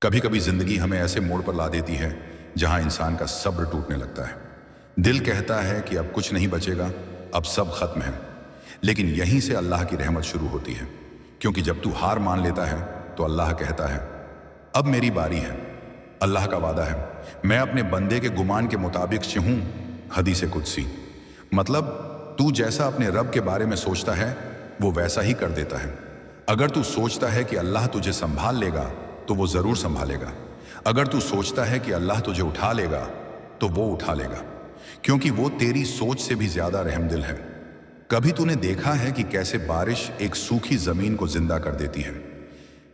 कभी कभी जिंदगी हमें ऐसे मोड़ पर ला देती है जहां इंसान का सब्र टूटने लगता है। दिल कहता है कि अब कुछ नहीं बचेगा, अब सब खत्म है। लेकिन यहीं से अल्लाह की रहमत शुरू होती है, क्योंकि जब तू हार मान लेता है तो अल्लाह कहता है अब मेरी बारी है। अल्लाह का वादा है, मैं अपने बंदे के गुमान के मुताबिक हूं। हदीस कुदसी मतलब तू जैसा अपने रब के बारे में सोचता है वो वैसा ही कर देता है। अगर तू सोचता है कि अल्लाह तुझे संभाल लेगा तो वो जरूर संभालेगा। अगर तू सोचता है कि अल्लाह तुझे उठा लेगा तो वो उठा लेगा, क्योंकि वो तेरी सोच से भी ज्यादा रहमदिल है। कभी तूने देखा है कि कैसे बारिश एक सूखी जमीन को जिंदा कर देती है,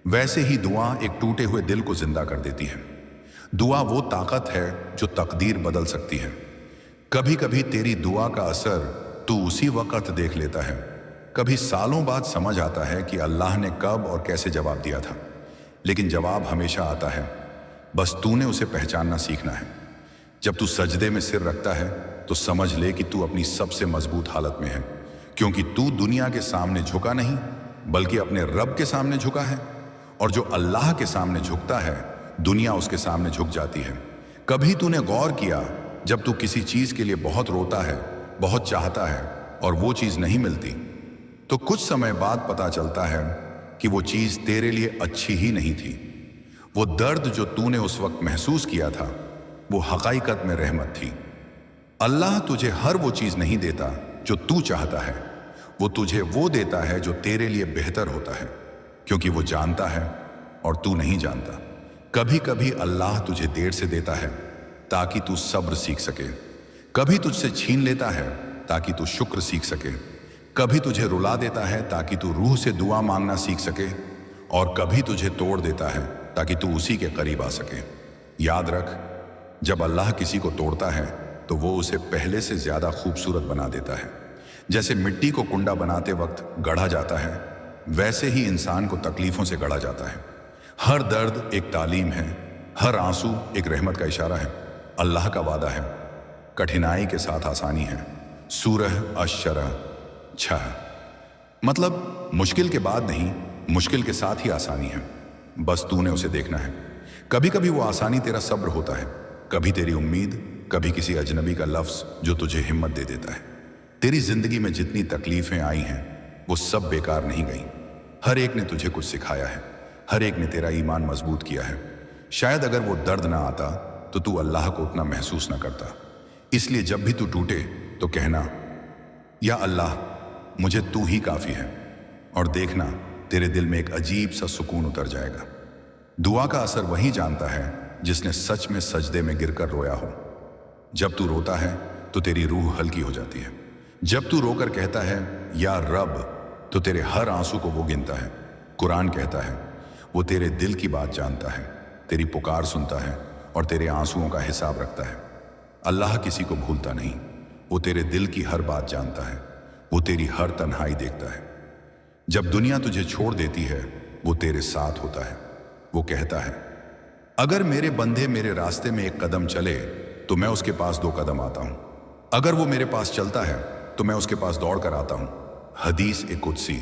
वैसे ही दुआ एक टूटे हुए दिल को जिंदा कर देती है। दुआ वो ताकत है जो तकदीर बदल सकती है। कभी कभी तेरी दुआ का असर तू उसी वक्त देख लेता है, कभी सालों बाद समझ आता है कि अल्लाह ने कब और कैसे जवाब दिया था। लेकिन जवाब हमेशा आता है, बस तूने उसे पहचानना सीखना है। जब तू सजदे में सिर रखता है तो समझ ले कि तू अपनी सबसे मजबूत हालत में है, क्योंकि तू दुनिया के सामने झुका नहीं बल्कि अपने रब के सामने झुका है। और जो अल्लाह के सामने झुकता है दुनिया उसके सामने झुक जाती है। कभी तूने गौर किया, जब तू किसी चीज के लिए बहुत रोता है, बहुत चाहता है और वो चीज नहीं मिलती, तो कुछ समय बाद पता चलता है कि वो चीज तेरे लिए अच्छी ही नहीं थी। वो दर्द जो तूने उस वक्त महसूस किया था वो हकीकत में रहमत थी। अल्लाह तुझे हर वो चीज नहीं देता जो तू चाहता है, वो तुझे वो देता है जो तेरे लिए बेहतर होता है, क्योंकि वो जानता है और तू नहीं जानता। कभी कभी अल्लाह तुझे देर से देता है ताकि तू सब्र सीख सके, कभी तुझसे छीन लेता है ताकि तू शुक्र सीख सके, कभी तुझे रुला देता है ताकि तू रूह से दुआ मांगना सीख सके, और कभी तुझे तोड़ देता है ताकि तू उसी के करीब आ सके। याद रख, जब अल्लाह किसी को तोड़ता है तो वो उसे पहले से ज्यादा खूबसूरत बना देता है। जैसे मिट्टी को कुंडा बनाते वक्त गढ़ा जाता है, वैसे ही इंसान को तकलीफों से गढ़ा जाता है। हर दर्द एक तालीम है, हर आंसू एक रहमत का इशारा है। अल्लाह का वादा है, कठिनाई के साथ आसानी है। सूरह अश-शरह 6। मतलब मुश्किल के बाद नहीं, मुश्किल के साथ ही आसानी है, बस तूने उसे देखना है। कभी कभी वो आसानी तेरा सब्र होता है, कभी तेरी उम्मीद, कभी किसी अजनबी का लफ्ज जो तुझे हिम्मत दे देता है। तेरी जिंदगी में जितनी तकलीफें आई हैं वो सब बेकार नहीं गई। हर एक ने तुझे कुछ सिखाया है, हर एक ने तेरा ईमान मजबूत किया है। शायद अगर वो दर्द ना आता तो तू अल्लाह को उतना महसूस ना करता। इसलिए जब भी तू टूटे तो कहना, या अल्लाह मुझे तू ही काफी है, और देखना तेरे दिल में एक अजीब सा सुकून उतर जाएगा। दुआ का असर वही जानता है जिसने सच में सजदे में गिरकर रोया हो। जब तू रोता है तो तेरी रूह हल्की हो जाती है। जब तू रोकर कहता है या रब, तो तेरे हर आंसू को वो गिनता है। कुरान कहता है वो तेरे दिल की बात जानता है, तेरी पुकार सुनता है और तेरे आंसुओं का हिसाब रखता है। अल्लाह किसी को भूलता नहीं, वो तेरे दिल की हर बात जानता है, वो तेरी हर तन्हाई देखता है। जब दुनिया तुझे छोड़ देती है वो तेरे साथ होता है। वो कहता है अगर मेरे बंदे मेरे रास्ते में एक कदम चले तो मैं उसके पास 2 कदम आता हूं। अगर वो मेरे पास चलता है तो मैं उसके पास दौड़ कर आता हूं। हदीस कुदसी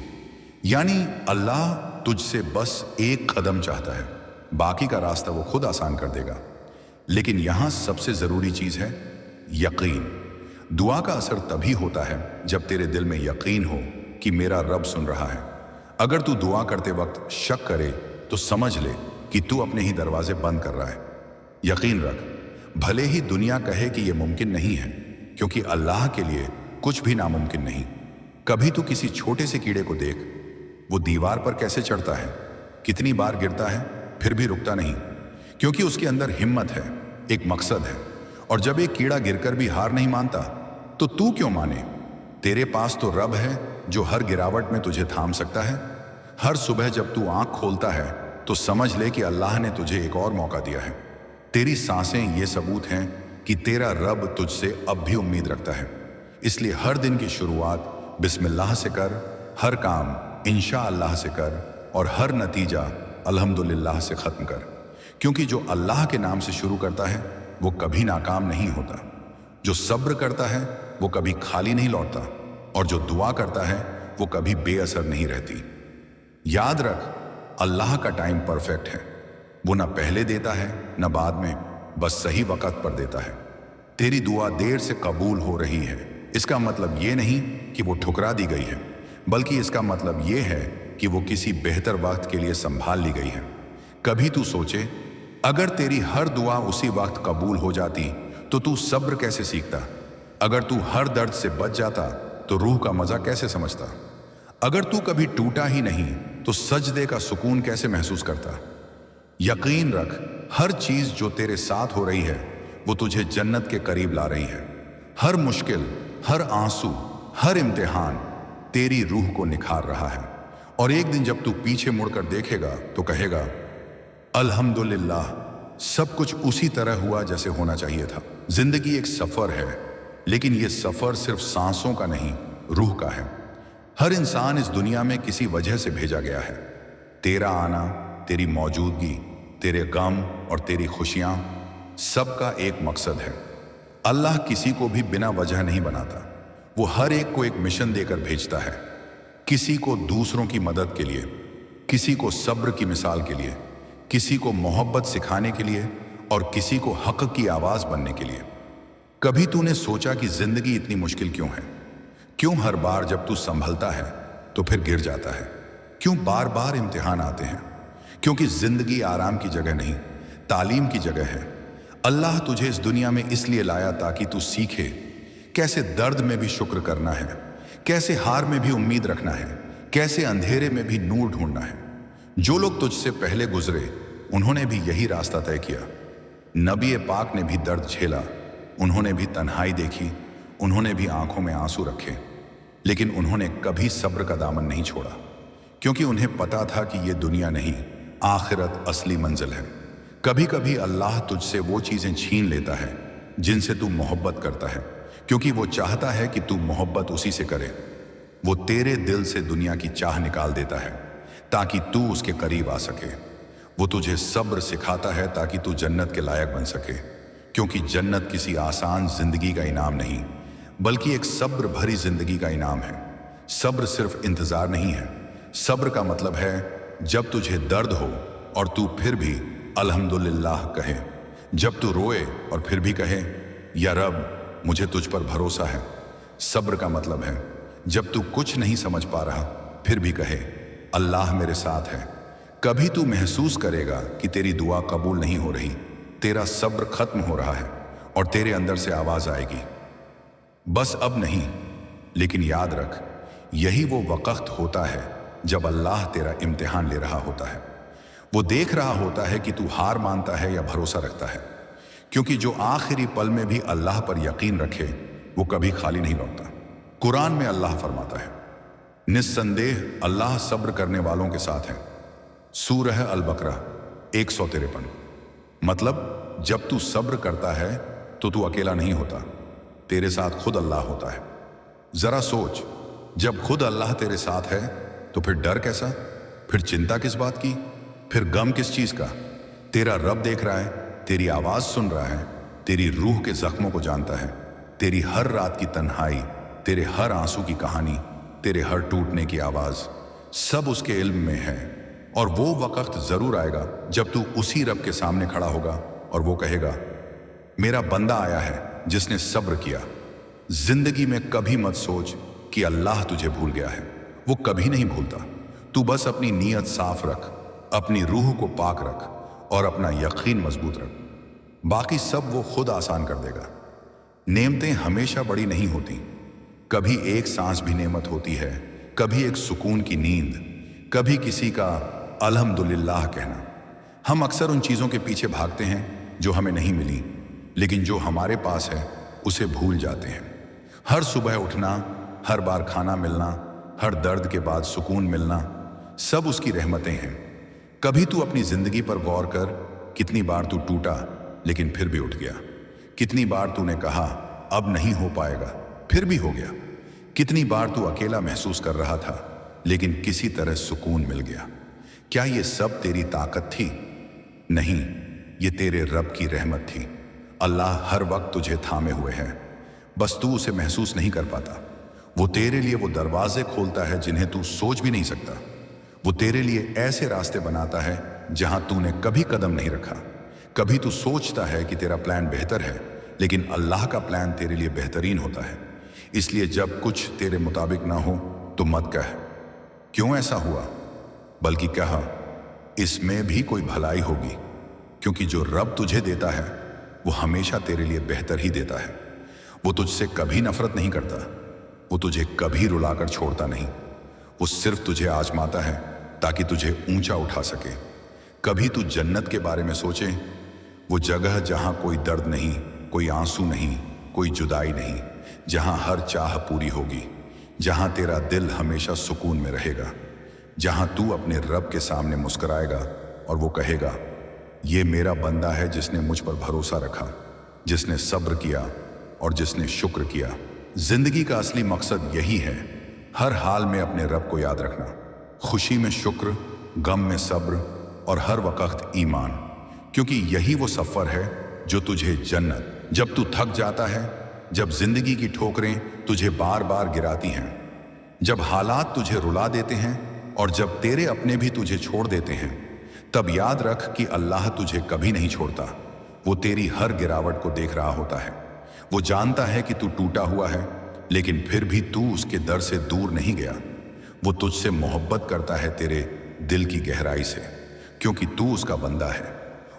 यानी अल्लाह तुझसे बस एक कदम चाहता है, बाकी का रास्ता वो खुद आसान कर देगा। लेकिन यहां सबसे जरूरी चीज है यकीन। दुआ का असर तभी होता है जब तेरे दिल में यकीन हो कि मेरा रब सुन रहा है। अगर तू दुआ करते वक्त शक करे तो समझ ले कि तू अपने ही दरवाजे बंद कर रहा है। यकीन रख, भले ही दुनिया कहे कि यह मुमकिन नहीं है, क्योंकि अल्लाह के लिए कुछ भी नामुमकिन नहीं। कभी तू किसी छोटे से कीड़े को देख, वो दीवार पर कैसे चढ़ता है, कितनी बार गिरता है, फिर भी रुकता नहीं, क्योंकि उसके अंदर हिम्मत है, एक मकसद है। और जब एक कीड़ा गिरकर भी हार नहीं मानता तो तू क्यों माने? तेरे पास तो रब है जो हर गिरावट में तुझे थाम सकता है। हर सुबह जब तू आंख खोलता है तो समझ ले कि अल्लाह ने तुझे एक और मौका दिया है। तेरी सांसें ये सबूत हैं कि तेरा रब तुझसे अब भी उम्मीद रखता है। इसलिए हर दिन की शुरुआत बिस्मिल्लाह से कर, हर काम इंशाअल्लाह से कर और हर नतीजा अल्हम्दुलिल्लाह से खत्म कर, क्योंकि जो अल्लाह के नाम से शुरू करता है वो कभी नाकाम नहीं होता। जो सब्र करता है वो कभी खाली नहीं लौटता, और जो दुआ करता है वो कभी बेअसर नहीं रहती। याद रख, अल्लाह का टाइम परफेक्ट है। वो न पहले देता है न बाद में, बस सही वक्त पर देता है। तेरी दुआ देर से कबूल हो रही है, इसका मतलब ये नहीं कि वो ठुकरा दी गई है, बल्कि इसका मतलब ये है कि वो किसी बेहतर वक्त के लिए संभाल ली गई है। कभी तू सोचे, अगर तेरी हर दुआ उसी वक्त कबूल हो जाती तो तू सब्र कैसे सीखता? अगर तू हर दर्द से बच जाता तो रूह का मजा कैसे समझता? अगर तू कभी टूटा ही नहीं तो सजदे का सुकून कैसे महसूस करता? यकीन रख, हर चीज जो तेरे साथ हो रही है वो तुझे जन्नत के करीब ला रही है। हर मुश्किल, हर आंसू, हर इम्तिहान तेरी रूह को निखार रहा है। और एक दिन जब तू पीछे मुड़कर देखेगा तो कहेगा, अल्हम्दुलिल्लाह, सब कुछ उसी तरह हुआ जैसे होना चाहिए था। जिंदगी एक सफर है, लेकिन यह सफर सिर्फ सांसों का नहीं, रूह का है। हर इंसान इस दुनिया में किसी वजह से भेजा गया है। तेरा आना, तेरी मौजूदगी, तेरे गम और तेरी खुशियां, सबका एक मकसद है। अल्लाह किसी को भी बिना वजह नहीं बनाता। वो हर एक को एक मिशन देकर भेजता है। किसी को दूसरों की मदद के लिए, किसी को सब्र की मिसाल के लिए, किसी को मोहब्बत सिखाने के लिए और किसी को हक की आवाज बनने के लिए। कभी तूने सोचा कि जिंदगी इतनी मुश्किल क्यों है? क्यों हर बार जब तू संभलता है तो फिर गिर जाता है? क्यों बार बार इम्तिहान आते हैं? क्योंकि जिंदगी आराम की जगह नहीं, तालीम की जगह है। अल्लाह तुझे इस दुनिया में इसलिए लाया ताकि तू सीखे कैसे दर्द में भी शुक्र करना है, कैसे हार में भी उम्मीद रखना है, कैसे अंधेरे में भी नूर ढूंढना है। जो लोग तुझसे पहले गुजरे उन्होंने भी यही रास्ता तय किया। नबी पाक ने भी दर्द झेला, उन्होंने भी तन्हाई देखी, उन्होंने भी आंखों में आंसू रखे, लेकिन उन्होंने कभी सब्र का दामन नहीं छोड़ा, क्योंकि उन्हें पता था कि ये दुनिया नहीं, आखिरत असली मंजिल है। कभी कभी अल्लाह तुझसे वो चीजें छीन लेता है जिनसे तू मोहब्बत करता है, क्योंकि वो चाहता है कि तू मोहब्बत उसी से करे। वो तेरे दिल से दुनिया की चाह निकाल देता है ताकि तू उसके करीब आ सके। वो तुझे सब्र सिखाता है ताकि तू जन्नत के लायक बन सके, क्योंकि जन्नत किसी आसान जिंदगी का इनाम नहीं, बल्कि एक सब्र भरी जिंदगी का इनाम है। सब्र सिर्फ इंतजार नहीं है। सब्र का मतलब है जब तुझे दर्द हो और तू फिर भी अल्हम्दुलिल्लाह कहे, जब तू रोए और फिर भी कहे, या रब मुझे तुझ पर भरोसा है। सब्र का मतलब है जब तू कुछ नहीं समझ पा रहा फिर भी कहे, अल्लाह मेरे साथ है। कभी तू महसूस करेगा कि तेरी दुआ कबूल नहीं हो रही, तेरा सब्र खत्म हो रहा है और तेरे अंदर से आवाज आएगी, बस अब नहीं। लेकिन याद रख, यही वो वक्त होता है जब अल्लाह तेरा इम्तिहान ले रहा होता है। वो देख रहा होता है कि तू हार मानता है या भरोसा रखता है, क्योंकि जो आखिरी पल में भी अल्लाह पर यकीन रखे वो कभी खाली नहीं लौटता। कुरान में अल्लाह फरमाता है, निस्संदेह अल्लाह सब्र करने वालों के साथ है। सूरह अल-बकरा 153। मतलब जब तू सब्र करता है तो तू अकेला नहीं होता, तेरे साथ खुद अल्लाह होता है। जरा सोच, जब खुद अल्लाह तेरे साथ है तो फिर डर कैसा, फिर चिंता किस बात की, फिर गम किस चीज का? तेरा रब देख रहा है, तेरी आवाज सुन रहा है, तेरी रूह के जख्मों को जानता है, तेरी हर रात की तन्हाई, तेरे हर आंसू की कहानी, तेरे हर टूटने की आवाज, सब उसके इल्म में है। और वो वक्त जरूर आएगा जब तू उसी रब के सामने खड़ा होगा और वो कहेगा, मेरा बंदा आया है जिसने सब्र किया। जिंदगी में कभी मत सोच कि अल्लाह तुझे भूल गया है, वो कभी नहीं भूलता। तू बस अपनी नीयत साफ रख, अपनी रूह को पाक रख और अपना यकीन मजबूत रख, बाकी सब वो खुद आसान कर देगा। नेमतें हमेशा बड़ी नहीं होती, कभी एक सांस भी नेमत होती है, कभी एक सुकून की नींद, कभी किसी का अल्हम्दुलिल्लाह कहना। हम अक्सर उन चीज़ों के पीछे भागते हैं जो हमें नहीं मिली, लेकिन जो हमारे पास है उसे भूल जाते हैं। हर सुबह उठना, हर बार खाना मिलना, हर दर्द के बाद सुकून मिलना, सब उसकी रहमतें हैं। कभी तू अपनी जिंदगी पर गौर कर, कितनी बार तू टूटा लेकिन फिर भी उठ गया। कितनी बार तूने कहा अब नहीं हो पाएगा, फिर भी हो गया। कितनी बार तू अकेला महसूस कर रहा था लेकिन किसी तरह सुकून मिल गया। क्या ये सब तेरी ताकत थी? नहीं, ये तेरे रब की रहमत थी। अल्लाह हर वक्त तुझे थामे हुए है, बस तू उसे महसूस नहीं कर पाता। वो तेरे लिए वो दरवाजे खोलता है जिन्हें तू सोच भी नहीं सकता। वो तेरे लिए ऐसे रास्ते बनाता है जहां तूने कभी कदम नहीं रखा। कभी तू सोचता है कि तेरा प्लान बेहतर है, लेकिन अल्लाह का प्लान तेरे लिए बेहतरीन होता है। इसलिए जब कुछ तेरे मुताबिक ना हो तो मत कह क्यों ऐसा हुआ, बल्कि कहा इसमें भी कोई भलाई होगी, क्योंकि जो रब तुझे देता है वो हमेशा तेरे लिए बेहतर ही देता है। वो तुझसे कभी नफरत नहीं करता, वो तुझे कभी रुलाकर छोड़ता नहीं। वो सिर्फ तुझे आजमाता है ताकि तुझे ऊंचा उठा सके। कभी तू जन्नत के बारे में सोचे, वो जगह जहां कोई दर्द नहीं, कोई आंसू नहीं, कोई जुदाई नहीं, जहां हर चाह पूरी होगी, जहां तेरा दिल हमेशा सुकून में रहेगा, जहां तू अपने रब के सामने मुस्कुराएगा और वो कहेगा ये मेरा बंदा है जिसने मुझ पर भरोसा रखा, जिसने सब्र किया और जिसने शुक्र किया। जिंदगी का असली मकसद यही है, हर हाल में अपने रब को याद रखना, खुशी में शुक्र, गम में सब्र और हर वक्त ईमान, क्योंकि यही वो सफर है जो तुझे जन्नत। जब तू थक जाता है, जब जिंदगी की ठोकरें तुझे बार बार गिराती हैं, जब हालात तुझे रुला देते हैं और जब तेरे अपने भी तुझे छोड़ देते हैं, तब याद रख कि अल्लाह तुझे कभी नहीं छोड़ता। वो तेरी हर गिरावट को देख रहा होता है। वो जानता है कि तू टूटा हुआ है, लेकिन फिर भी तू उसके दर से दूर नहीं गया। वो तुझसे मोहब्बत करता है तेरे दिल की गहराई से, क्योंकि तू उसका बंदा है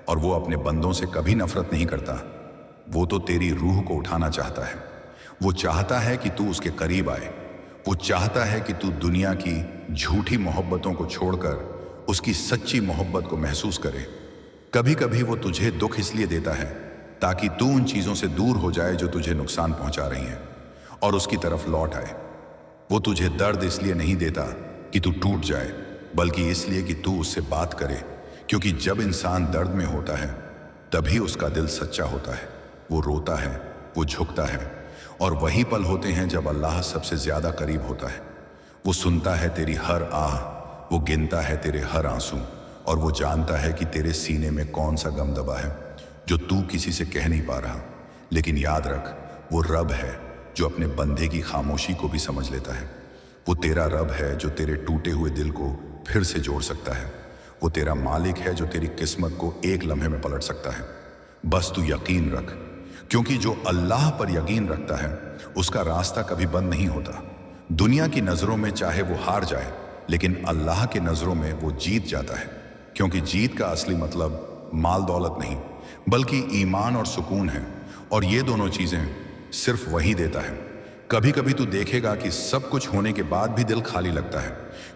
और वो अपने बंदों से कभी नफरत नहीं करता। वो तो तेरी रूह को उठाना चाहता है। वो चाहता है कि तू उसके करीब आए। वो चाहता है कि तू दुनिया की झूठी मोहब्बतों को छोड़कर उसकी सच्ची मोहब्बत को महसूस करे। कभी कभी वो तुझे दुख इसलिए देता है ताकि तू उन चीज़ों से दूर हो जाए जो तुझे नुकसान पहुंचा रही हैं और उसकी तरफ लौट आए। वो तुझे दर्द इसलिए नहीं देता कि तू टूट जाए, बल्कि इसलिए कि तू उससे बात करे, क्योंकि जब इंसान दर्द में होता है तभी उसका दिल सच्चा होता है। वो रोता है, वो झुकता है, और वही पल होते हैं जब अल्लाह सबसे ज्यादा करीब होता है। वो सुनता है तेरी हर आह, वो गिनता है तेरे हर आंसू, और वो जानता है कि तेरे सीने में कौन सा गम दबा है जो तू किसी से कह नहीं पा रहा। लेकिन याद रख, वो रब है जो अपने बंदे की खामोशी को भी समझ लेता है। वो तेरा रब है जो तेरे टूटे हुए दिल को फिर से जोड़ सकता है। वो तेरा मालिक है जो तेरी किस्मत को एक लम्हे में पलट सकता है। बस तू यकीन रख, क्योंकि जो अल्लाह पर यकीन रखता है उसका रास्ता कभी बंद नहीं होता। दुनिया की नज़रों में चाहे वो हार जाए, लेकिन अल्लाह के नज़रों में वो जीत जाता है, क्योंकि जीत का असली मतलब माल दौलत नहीं, बल्कि ईमान और सुकून है, और ये दोनों चीज़ें सिर्फ वही देता है। कभी कभी तू देखेगा कि सब कुछ होने के बाद भी दिल खाली लगता है,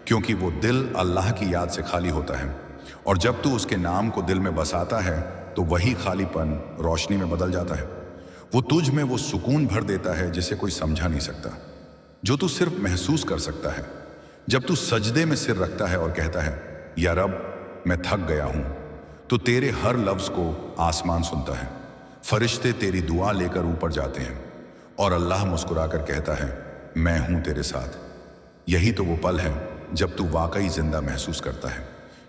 क्योंकि वो दिल अल्लाह की याद से खाली होता है, और जब तू उसके नाम को दिल में बसाता है तो वही खालीपन रोशनी में बदल जाता है। वो तुझ में वो सुकून भर देता है जिसे कोई समझा नहीं सकता, जो तू सिर्फ महसूस कर सकता है। जब तू सजदे में सिर रखता है और कहता है या रब मैं थक गया हूं, तो तेरे हर लफ्ज को आसमान सुनता है। फरिश्ते तेरी दुआ लेकर ऊपर जाते हैं और अल्लाह मुस्कुराकर कहता है मैं हूं तेरे साथ। यही तो वो पल है जब तू वाकई जिंदा महसूस करता है,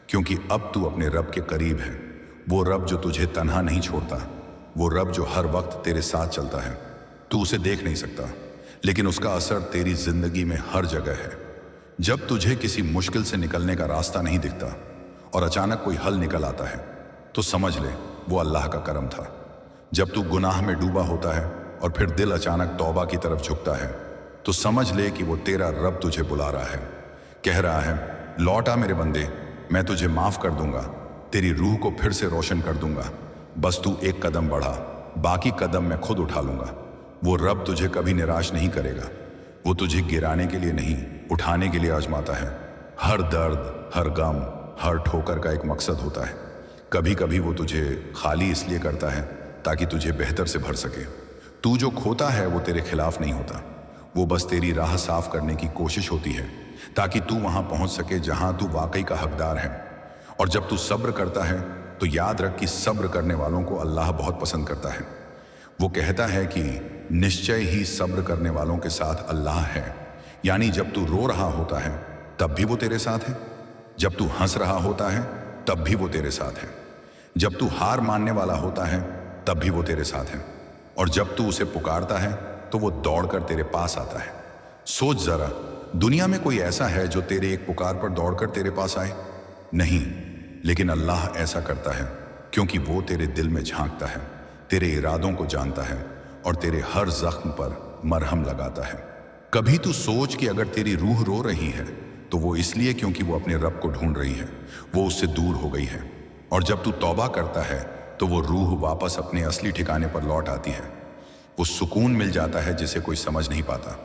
क्योंकि अब तू अपने रब के करीब है। वो रब जो तुझे तन्हा नहीं छोड़ता, वो रब जो हर वक्त तेरे साथ चलता है। तू उसे देख नहीं सकता, लेकिन उसका असर तेरी जिंदगी में हर जगह है। जब तुझे किसी मुश्किल से निकलने का रास्ता नहीं दिखता और अचानक कोई हल निकल आता है, तो समझ ले वो अल्लाह का करम था। जब तू गुनाह में डूबा होता है और फिर दिल अचानक तौबा की तरफ झुकता है, तो समझ ले कि वो तेरा रब तुझे बुला रहा है, कह रहा है लौट आ मेरे बंदे, मैं तुझे माफ कर दूंगा, तेरी रूह को फिर से रोशन कर दूंगा। बस तू एक कदम बढ़ा, बाकी कदम मैं खुद उठा लूंगा। वो रब तुझे कभी निराश नहीं करेगा। वो तुझे गिराने के लिए नहीं, उठाने के लिए आजमाता है। हर दर्द, हर गम, हर ठोकर का एक मकसद होता है। कभी कभी वो तुझे खाली इसलिए करता है ताकि तुझे बेहतर से भर सके। तू जो खोता है वो तेरे खिलाफ नहीं होता, वो बस तेरी राह साफ करने की कोशिश होती है, ताकि तू वहां पहुंच सके जहां तू वाकई का हकदार है। और जब तू सब्र करता है तो याद रख कि सब्र करने वालों को अल्लाह बहुत पसंद करता है। वो कहता है कि निश्चय ही सब्र करने वालों के साथ अल्लाह है। यानी जब तू रो रहा होता है तब भी वो तेरे साथ है, जब तू हंस रहा होता है तब भी वो तेरे साथ है, जब तू हार मानने वाला होता है तब भी वो तेरे साथ है, और जब तू उसे पुकारता है तो वो दौड़कर तेरे पास आता है। सोच जरा, दुनिया में कोई ऐसा है जो तेरे एक पुकार पर दौड़कर तेरे पास आए? नहीं, लेकिन अल्लाह ऐसा करता है क्योंकि वो तेरे दिल में झांकता है, तेरे इरादों को जानता है और तेरे हर जख्म पर मरहम लगाता है। कभी तू सोच कि अगर तेरी रूह रो रही है तो वो इसलिए क्योंकि वो अपने रब को ढूंढ रही है, वो उससे दूर हो गई है। और जब तू तौबा करता है तो वो रूह वापस अपने असली ठिकाने पर लौट आती है। वो सुकून मिल जाता है जिसे कोई समझ नहीं पाता।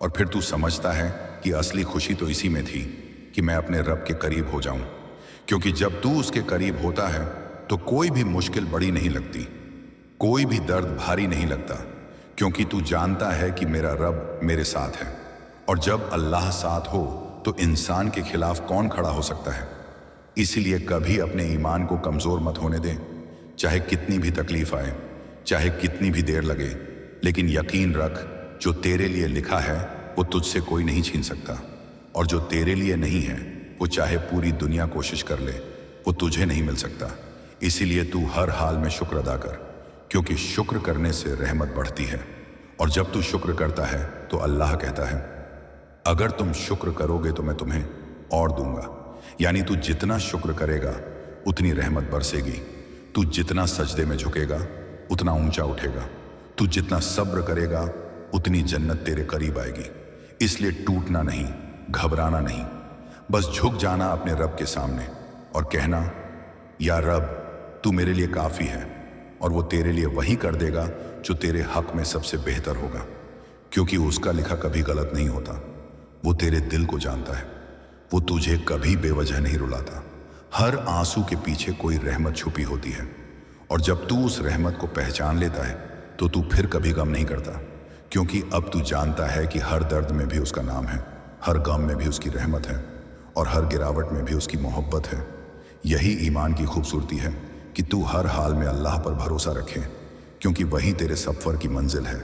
और फिर तू समझता है कि असली खुशी तो इसी में थी कि मैं अपने रब के करीब हो जाऊं। क्योंकि जब तू उसके करीब होता है तो कोई भी मुश्किल बड़ी नहीं लगती, कोई भी दर्द भारी नहीं लगता, क्योंकि तू जानता है कि मेरा रब मेरे साथ है। और जब अल्लाह साथ हो तो इंसान के खिलाफ कौन खड़ा हो सकता है। इसीलिए कभी अपने ईमान को कमज़ोर मत होने दें, चाहे कितनी भी तकलीफ आए, चाहे कितनी भी देर लगे, लेकिन यकीन रख जो तेरे लिए लिखा है वो तुझसे कोई नहीं छीन सकता, और जो तेरे लिए नहीं है वो चाहे पूरी दुनिया कोशिश कर ले वो तुझे नहीं मिल सकता। इसीलिए तू हर हाल में शुक्र अदा कर, क्योंकि शुक्र करने से रहमत बढ़ती है। और जब तू शुक्र करता है तो अल्लाह कहता है, अगर तुम शुक्र करोगे तो मैं तुम्हें और दूंगा। यानी तू जितना शुक्र करेगा उतनी रहमत बरसेगी, तू जितना सजदे में झुकेगा उतना ऊंचा उठेगा, तू जितना सब्र करेगा उतनी जन्नत तेरे करीब आएगी। इसलिए टूटना नहीं, घबराना नहीं, बस झुक जाना अपने रब के सामने और कहना, या रब तू मेरे लिए काफ़ी है। और वो तेरे लिए वही कर देगा जो तेरे हक में सबसे बेहतर होगा, क्योंकि उसका लिखा कभी गलत नहीं होता। वो तेरे दिल को जानता है, वो तुझे कभी बेवजह नहीं रुलाता। हर आंसू के पीछे कोई रहमत छुपी होती है, और जब तू उस रहमत को पहचान लेता है तो तू फिर कभी गम नहीं करता, क्योंकि अब तू जानता है कि हर दर्द में भी उसका नाम है, हर गम में भी उसकी रहमत है, और हर गिरावट में भी उसकी मोहब्बत है। यही ईमान की खूबसूरती है कि तू हर हाल में अल्लाह पर भरोसा रखे, क्योंकि वही तेरे सफ़र की मंजिल है,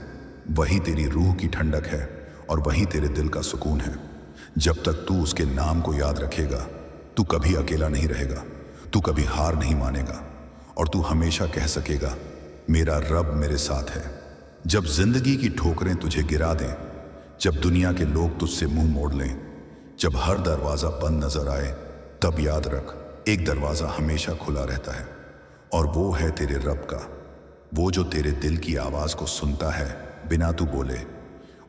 वही तेरी रूह की ठंडक है, और वही तेरे दिल का सुकून है। जब तक तू उसके नाम को याद रखेगा तू कभी अकेला नहीं रहेगा, तू कभी हार नहीं मानेगा, और तू हमेशा कह सकेगा, मेरा रब मेरे साथ है। जब जिंदगी की ठोकरें तुझे गिरा दें, जब दुनिया के लोग तुझसे मुंह मोड़ लें, जब हर दरवाज़ा बंद नजर आए, तब याद रख एक दरवाज़ा हमेशा खुला रहता है, और वो है तेरे रब का। वो जो तेरे दिल की आवाज़ को सुनता है बिना तू बोले,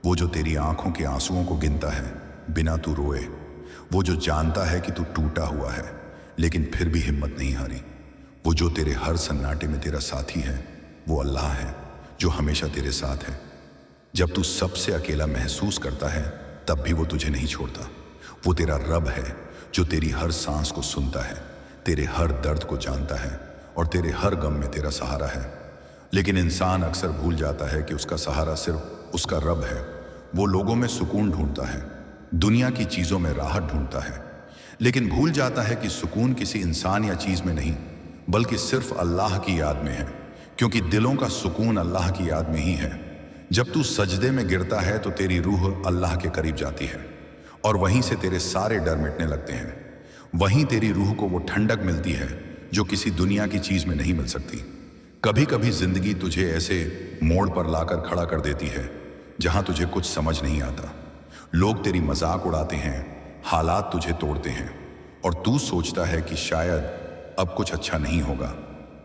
वो जो तेरी आंखों के आंसुओं को गिनता है बिना तू रोए, वो जो जानता है कि तू टूटा हुआ है लेकिन फिर भी हिम्मत नहीं हारी, वो जो तेरे हर सन्नाटे में तेरा साथी है, वो अल्लाह है जो हमेशा तेरे साथ है। जब तू सबसे अकेला महसूस करता है तब भी वो तुझे नहीं छोड़ता। वो तेरा रब है जो तेरी हर सांस को सुनता है, तेरे हर दर्द को जानता है, और तेरे हर गम में तेरा सहारा है। लेकिन इंसान अक्सर भूल जाता है कि उसका सहारा सिर्फ उसका रब है। वो लोगों में सुकून ढूंढता है, दुनिया की चीज़ों में राहत ढूंढता है, लेकिन भूल जाता है कि सुकून किसी इंसान या चीज़ में नहीं बल्कि सिर्फ अल्लाह की याद में है, क्योंकि दिलों का सुकून अल्लाह की याद में ही है। जब तू सजदे में गिरता है तो तेरी रूह अल्लाह के करीब जाती है, और वहीं से तेरे सारे डर मिटने लगते हैं। वहीं तेरी रूह को वो ठंडक मिलती है जो किसी दुनिया की चीज़ में नहीं मिल सकती। कभी कभी जिंदगी तुझे ऐसे मोड़ पर लाकर खड़ा कर देती है जहां तुझे कुछ समझ नहीं आता। लोग तेरी मजाक उड़ाते हैं, हालात तुझे तोड़ते हैं, और तू सोचता है कि शायद अब कुछ अच्छा नहीं होगा।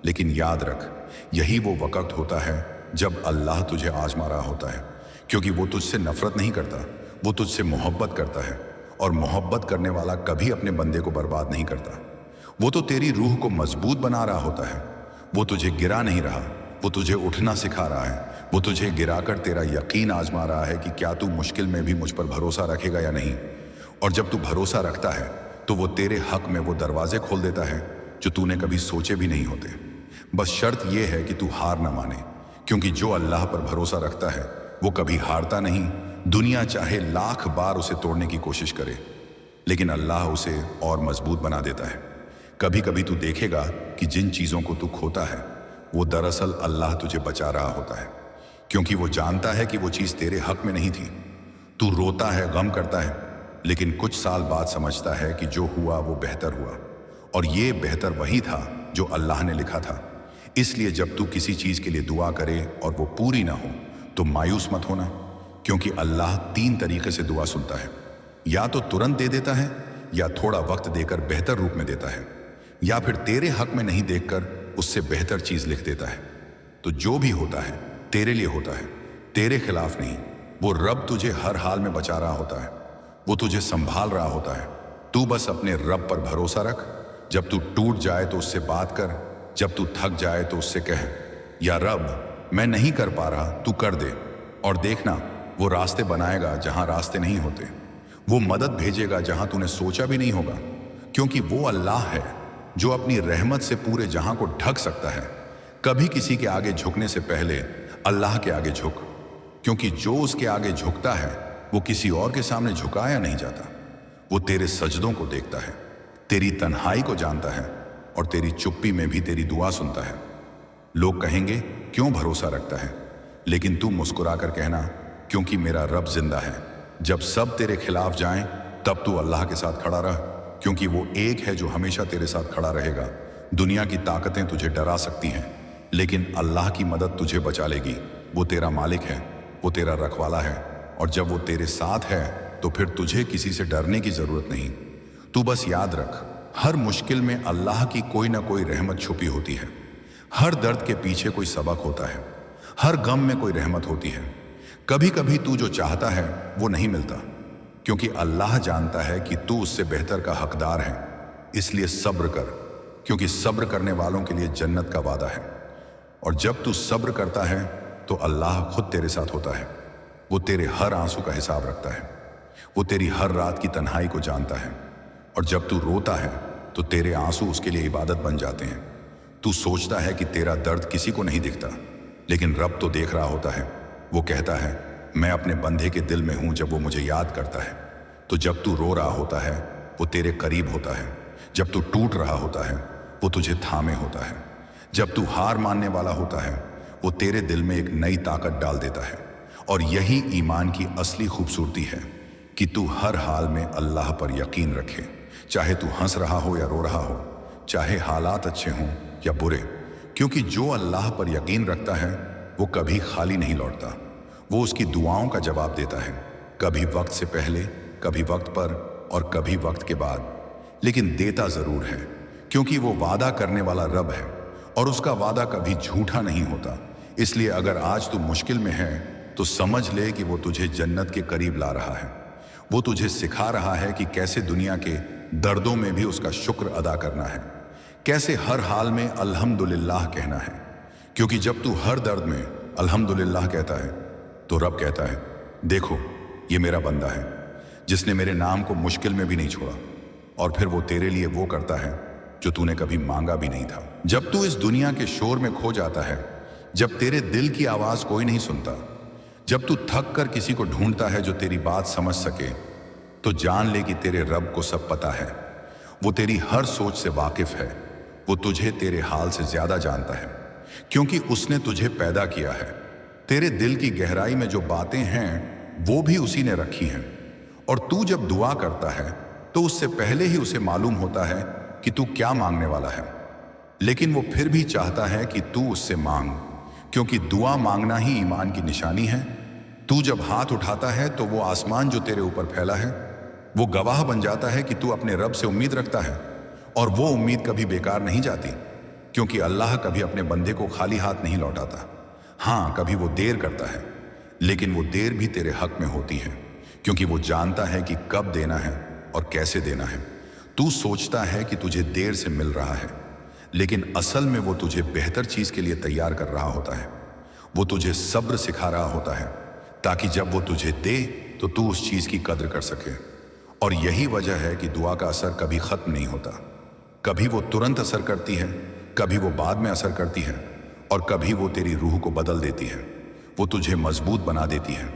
लेकिन याद रख, यही वो वक्त होता है जब अल्लाह तुझे आजमा रहा होता है, क्योंकि वो तुझसे नफरत नहीं करता, वो तुझसे मोहब्बत करता है, और मोहब्बत करने वाला कभी अपने बंदे को बर्बाद नहीं करता। वो तो तेरी रूह को मजबूत बना रहा होता है। वो तुझे गिरा नहीं रहा, वो तुझे उठना सिखा रहा है। वो तुझे गिराकर तेरा यकीन आजमा रहा है कि क्या तू मुश्किल में भी मुझ पर भरोसा रखेगा या नहीं। और जब तू भरोसा रखता है तो वो तेरे हक में वो दरवाजे खोल देता है जो तूने कभी सोचे भी नहीं होते। बस शर्त यह है कि तू हार ना माने, क्योंकि जो अल्लाह पर भरोसा रखता है वो कभी हारता नहीं। दुनिया चाहे लाख बार उसे तोड़ने की कोशिश करे, लेकिन अल्लाह उसे और मजबूत बना देता है। कभी कभी तू देखेगा कि जिन चीज़ों को तू खोता है वो दरअसल अल्लाह तुझे बचा रहा होता है, क्योंकि वो जानता है कि वो चीज़ तेरे हक में नहीं थी। तू रोता है, गम करता है, लेकिन कुछ साल बाद समझता है कि जो हुआ वो बेहतर हुआ, और ये बेहतर वही था जो अल्लाह ने लिखा था। इसलिए जब तू किसी चीज़ के लिए दुआ करे और वो पूरी ना हो तो मायूस मत होना, क्योंकि अल्लाह 3 तरीके से दुआ सुनता है। या तो तुरंत दे देता है, या थोड़ा वक्त देकर बेहतर रूप में देता है, या फिर तेरे हक में नहीं देखकर उससे बेहतर चीज लिख देता है। तो जो भी होता है तेरे लिए होता है, तेरे खिलाफ नहीं। वो रब तुझे हर हाल में बचा रहा होता है, वो तुझे संभाल रहा होता है। तू बस अपने रब पर भरोसा रख। जब तू टूट जाए तो उससे बात कर, जब तू थक जाए तो उससे कह, या रब मैं नहीं कर पा रहा, तू कर दे। और देखना, वो रास्ते बनाएगा जहां रास्ते नहीं होते, वो मदद भेजेगा जहां तूने सोचा भी नहीं होगा। क्योंकि वो अल्लाह है जो अपनी रहमत से पूरे जहां को ढक सकता है। कभी किसी के आगे झुकने से पहले अल्लाह के आगे झुक, क्योंकि जो उसके आगे झुकता है वो किसी और के सामने झुकाया नहीं जाता। वो तेरे सजदों को देखता है, तेरी तन्हाई को जानता है, और तेरी चुप्पी में भी तेरी दुआ सुनता है। लोग कहेंगे क्यों भरोसा रखता है, लेकिन तू मुस्कुरा कर कहना, क्योंकि मेरा रब जिंदा है। जब सब तेरे खिलाफ जाएं तब तू अल्लाह के साथ खड़ा रह, क्योंकि वो एक है जो हमेशा तेरे साथ खड़ा रहेगा। दुनिया की ताकतें तुझे डरा सकती हैं, लेकिन अल्लाह की मदद तुझे बचा लेगी। वो तेरा मालिक है, वो तेरा रखवाला है, और जब वो तेरे साथ है तो फिर तुझे किसी से डरने की जरूरत नहीं। तू बस याद रख, हर मुश्किल में अल्लाह की कोई ना कोई रहमत छुपी होती है। हर दर्द के पीछे कोई सबक होता है, हर गम में कोई रहमत होती है। कभी कभी तू जो चाहता है वो नहीं मिलता, क्योंकि अल्लाह जानता है कि तू उससे बेहतर का हकदार है। इसलिए सब्र कर, क्योंकि सब्र करने वालों के लिए जन्नत का वादा है। और जब तू सब्र करता है तो अल्लाह खुद तेरे साथ होता है। वो तेरे हर आंसू का हिसाब रखता है, वो तेरी हर रात की तन्हाई को जानता है। और जब तू रोता है तो तेरे आंसू उसके लिए इबादत बन जाते हैं। तू सोचता है कि तेरा दर्द किसी को नहीं दिखता, लेकिन रब तो देख रहा होता है। वो कहता है, मैं अपने बंदे के दिल में हूं जब वो मुझे याद करता है। तो जब तू रो रहा होता है वो तेरे करीब होता है, जब तू टूट रहा होता है वो तुझे थामे होता है, जब तू हार मानने वाला होता है वो तेरे दिल में एक नई ताकत डाल देता है। और यही ईमान की असली खूबसूरती है कि तू हर हाल में अल्लाह पर यकीन रखे, चाहे तू हंस रहा हो या रो रहा हो, चाहे हालात अच्छे हों या बुरे। क्योंकि जो अल्लाह पर यकीन रखता है वो कभी खाली नहीं लौटता। वो उसकी दुआओं का जवाब देता है, कभी वक्त से पहले, कभी वक्त पर, और कभी वक्त के बाद, लेकिन देता जरूर है, क्योंकि वो वादा करने वाला रब है और उसका वादा कभी झूठा नहीं होता। इसलिए अगर आज तू मुश्किल में है तो समझ ले कि वो तुझे जन्नत के करीब ला रहा है। वो तुझे सिखा रहा है कि कैसे दुनिया के दर्दों में भी उसका शुक्र अदा करना है, कैसे हर हाल में अल्हम्दुलिल्लाह कहना है। क्योंकि जब तू हर दर्द में अल्हम्दुलिल्लाह कहता है तो रब कहता है, देखो ये मेरा बंदा है जिसने मेरे नाम को मुश्किल में भी नहीं छोड़ा, और फिर वो तेरे लिए वो करता है जो तूने कभी मांगा भी नहीं था। जब तू इस दुनिया के शोर में खो जाता है, जब तेरे दिल की आवाज कोई नहीं सुनता, जब तू थक कर किसी को ढूंढता है जो तेरी बात समझ सके, तो जान ले कि तेरे रब को सब पता है। वो तेरी हर सोच से वाकिफ है, वो तुझे तेरे हाल से ज्यादा जानता है, क्योंकि उसने तुझे पैदा किया है। तेरे दिल की गहराई में जो बातें हैं वो भी उसी ने रखी हैं। और तू जब दुआ करता है तो उससे पहले ही उसे मालूम होता है कि तू क्या मांगने वाला है, लेकिन वो फिर भी चाहता है कि तू उससे मांग, क्योंकि दुआ मांगना ही ईमान की निशानी है। तू जब हाथ उठाता है तो वो आसमान जो तेरे ऊपर फैला है वो गवाह बन जाता है कि तू अपने रब से उम्मीद रखता है, और वो उम्मीद कभी बेकार नहीं जाती, क्योंकि अल्लाह कभी अपने बंदे को खाली हाथ नहीं लौटाता। हाँ, कभी वो देर करता है, लेकिन वो देर भी तेरे हक में होती है, क्योंकि वो जानता है कि कब देना है और कैसे देना है। तू सोचता है कि तुझे देर से मिल रहा है, लेकिन असल में वो तुझे बेहतर चीज के लिए तैयार कर रहा होता है। वो तुझे सब्र सिखा रहा होता है, ताकि जब वो तुझे दे तो तू उस चीज की कद्र कर सके। और यही वजह है कि दुआ का असर कभी खत्म नहीं होता। कभी वो तुरंत असर करती है, कभी वो बाद में असर करती है, और कभी वो तेरी रूह को बदल देती है। वो तुझे मजबूत बना देती है।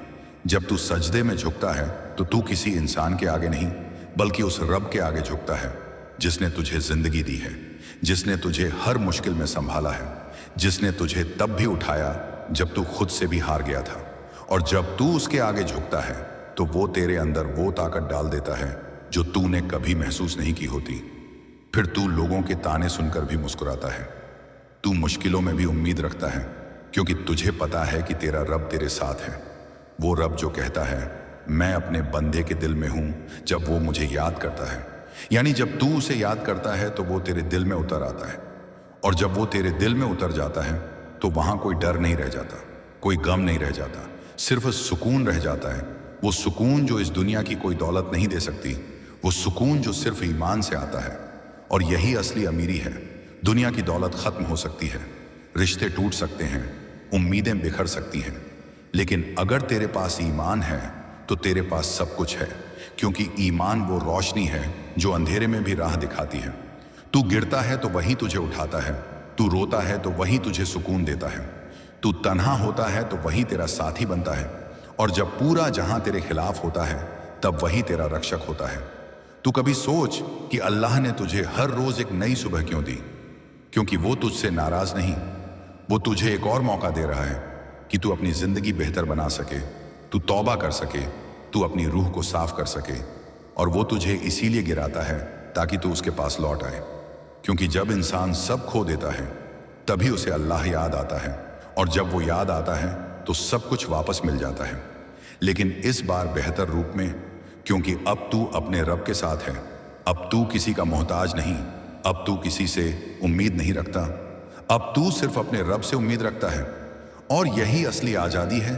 जब तू सजदे में झुकता है तो तू किसी इंसान के आगे नहीं, बल्कि उस रब के आगे झुकता है जिसने तुझे जिंदगी दी है, जिसने तुझे हर मुश्किल में संभाला है, जिसने तुझे तब भी उठाया जब तू खुद से भी हार गया था। और जब तू उसके आगे झुकता है तो वो तेरे अंदर वो ताकत डाल देता है जो तूने कभी महसूस नहीं की होती। फिर तू लोगों के ताने सुनकर भी मुस्कुराता है। तू मुश्किलों में भी उम्मीद रखता है, क्योंकि तुझे पता है कि तेरा रब तेरे साथ है। वो रब जो कहता है, मैं अपने बंदे के दिल में हूं जब वो मुझे याद करता है। यानी जब तू उसे याद करता है तो वो तेरे दिल में उतर आता है, और जब वो तेरे दिल में उतर जाता है तो वहां कोई डर नहीं रह जाता, कोई गम नहीं रह जाता, सिर्फ सुकून रह जाता है। वो सुकून जो इस दुनिया की कोई दौलत नहीं दे सकती, वो सुकून जो सिर्फ ईमान से आता है। और यही असली अमीरी है। दुनिया की दौलत खत्म हो सकती है, रिश्ते टूट सकते हैं, उम्मीदें बिखर सकती हैं, लेकिन अगर तेरे पास ईमान है तो तेरे पास सब कुछ है, क्योंकि ईमान वो रोशनी है जो अंधेरे में भी राह दिखाती है। तू गिरता है तो वही तुझे उठाता है, तू रोता है तो वही तुझे सुकून देता है, तू तन्हा होता है तो वही तेरा साथी बनता है, और जब पूरा जहां तेरे खिलाफ होता है तब वही तेरा रक्षक होता है। तू कभी सोच कि अल्लाह ने तुझे हर रोज एक नई सुबह क्यों दी? क्योंकि वो तुझसे नाराज नहीं, वो तुझे एक और मौका दे रहा है कि तू अपनी जिंदगी बेहतर बना सके, तू तौबा कर सके, तू अपनी रूह को साफ कर सके। और वो तुझे इसीलिए गिराता है ताकि तू उसके पास लौट आए, क्योंकि जब इंसान सब खो देता है तभी उसे अल्लाह याद आता है, और जब वो याद आता है तो सब कुछ वापस मिल जाता है, लेकिन इस बार बेहतर रूप में, क्योंकि अब तू अपने रब के साथ है। अब तू किसी का मोहताज नहीं, अब तू किसी से उम्मीद नहीं रखता, अब तू सिर्फ अपने रब से उम्मीद रखता है। और यही असली आज़ादी है,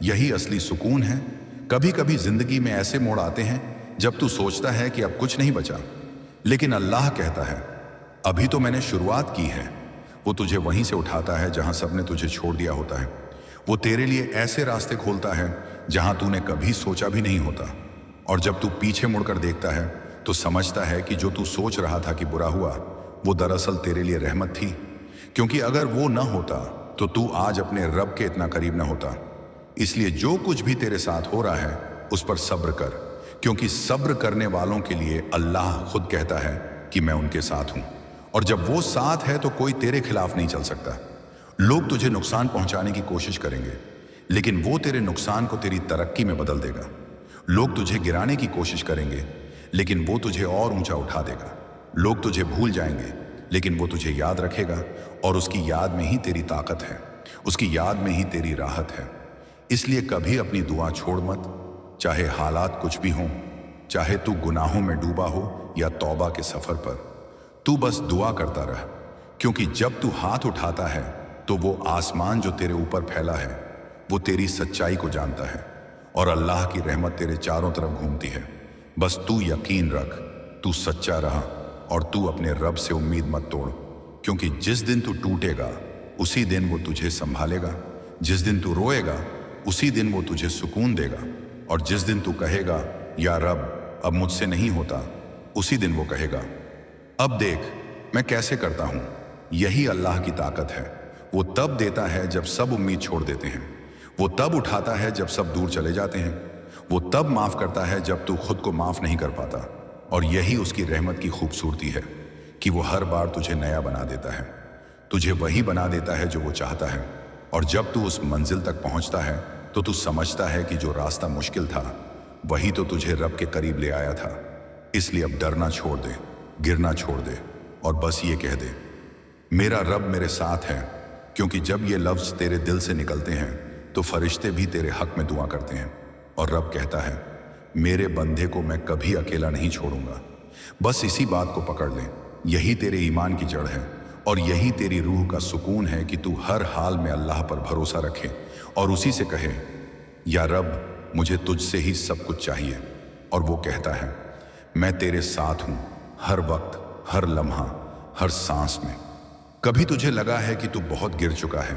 यही असली सुकून है। कभी कभी जिंदगी में ऐसे मोड़ आते हैं जब तू सोचता है कि अब कुछ नहीं बचा, लेकिन अल्लाह कहता है अभी तो मैंने शुरुआत की है। वो तुझे वहीं से उठाता है जहां सबने तुझे छोड़ दिया होता है। वो तेरे लिए ऐसे रास्ते खोलता है जहां तूने कभी सोचा भी नहीं होता, और जब तू पीछे मुड़कर देखता है तो समझता है कि जो तू सोच रहा था कि बुरा हुआ, वो दरअसल तेरे लिए रहमत थी, क्योंकि अगर वो न होता तो तू आज अपने रब के इतना करीब न होता। इसलिए जो कुछ भी तेरे साथ हो रहा है उस पर सब्र कर, क्योंकि सब्र करने वालों के लिए अल्लाह खुद कहता है कि मैं उनके साथ हूं, और जब वो साथ है तो कोई तेरे खिलाफ नहीं चल सकता। लोग तुझे नुकसान पहुंचाने की कोशिश करेंगे, लेकिन वो तेरे नुकसान को तेरी तरक्की में बदल देगा। लोग तुझे गिराने की कोशिश करेंगे, लेकिन वो तुझे और ऊंचा उठा देगा। लोग तुझे भूल जाएंगे, लेकिन वो तुझे याद रखेगा, और उसकी याद में ही तेरी ताकत है, उसकी याद में ही तेरी राहत है। इसलिए कभी अपनी दुआ छोड़ मत, चाहे हालात कुछ भी हों, चाहे तू गुनाहों में डूबा हो या तौबा के सफर पर, तू बस दुआ करता रह, क्योंकि जब तू हाथ उठाता है तो वो आसमान जो तेरे ऊपर फैला है वो तेरी सच्चाई को जानता है, और अल्लाह की रहमत तेरे चारों तरफ घूमती है। बस तू यकीन रख, तू सच्चा रहा, और तू अपने रब से उम्मीद मत तोड़, क्योंकि जिस दिन तू टूटेगा उसी दिन वो तुझे संभालेगा, जिस दिन तू रोएगा उसी दिन वो तुझे सुकून देगा, और जिस दिन तू कहेगा या रब अब मुझसे नहीं होता, उसी दिन वो कहेगा अब देख मैं कैसे करता हूं। यही अल्लाह की ताकत है। वो तब देता है जब सब उम्मीद छोड़ देते हैं, वो तब उठाता है जब सब दूर चले जाते हैं, वो तब माफ करता है जब तू खुद को माफ नहीं कर पाता। और यही उसकी रहमत की खूबसूरती है कि वो हर बार तुझे नया बना देता है, तुझे वही बना देता है जो वो चाहता है। और जब तू उस मंजिल तक पहुंचता है तो तू समझता है कि जो रास्ता मुश्किल था वही तो तुझे रब के करीब ले आया था। इसलिए अब डरना छोड़ दे, गिरना छोड़ दे, और बस ये कह दे मेरा रब मेरे साथ है, क्योंकि जब ये लफ्ज़ तेरे दिल से निकलते हैं तो फरिश्ते भी तेरे हक में दुआ करते हैं, और रब कहता है मेरे बंदे को मैं कभी अकेला नहीं छोड़ूंगा। बस इसी बात को पकड़ ले, यही तेरे ईमान की जड़ है, और यही तेरी रूह का सुकून है कि तू हर हाल में अल्लाह पर भरोसा रखे और उसी से कहे या रब मुझे तुझसे ही सब कुछ चाहिए। और वो कहता है मैं तेरे साथ हूं हर वक्त, हर लम्हा, हर सांस में। कभी तुझे लगा है कि तू बहुत गिर चुका है,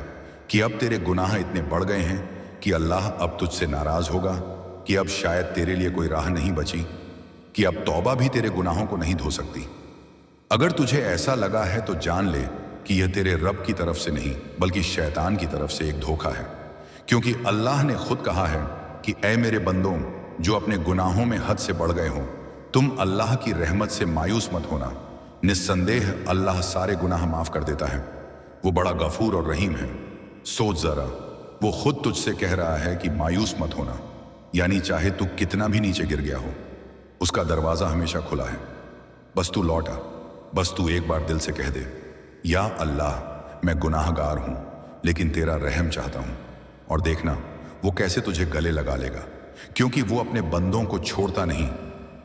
कि अब तेरे गुनाह इतने बढ़ गए हैं कि अल्लाह अब तुझसे नाराज होगा, कि अब शायद तेरे लिए कोई राह नहीं बची, कि अब तौबा भी तेरे गुनाहों को नहीं धो सकती? अगर तुझे ऐसा लगा है तो जान ले कि यह तेरे रब की तरफ से नहीं बल्कि शैतान की तरफ से एक धोखा है, क्योंकि अल्लाह ने खुद कहा है कि ऐ मेरे बंदों जो अपने गुनाहों में हद से बढ़ गए हो, तुम अल्लाह की रहमत से मायूस मत होना। निस्संदेह अल्लाह सारे गुनाह माफ कर देता है, वो बड़ा गफूर और रहीम है। सोच जरा, वो खुद तुझसे कह रहा है कि मायूस मत होना, यानी चाहे तू कितना भी नीचे गिर गया हो उसका दरवाजा हमेशा खुला है। बस तू लौट आ, बस तू एक बार दिल से कह दे या अल्लाह मैं गुनाहगार हूं लेकिन तेरा रहम चाहता हूं, और देखना वो कैसे तुझे गले लगा लेगा, क्योंकि वो अपने बंदों को छोड़ता नहीं।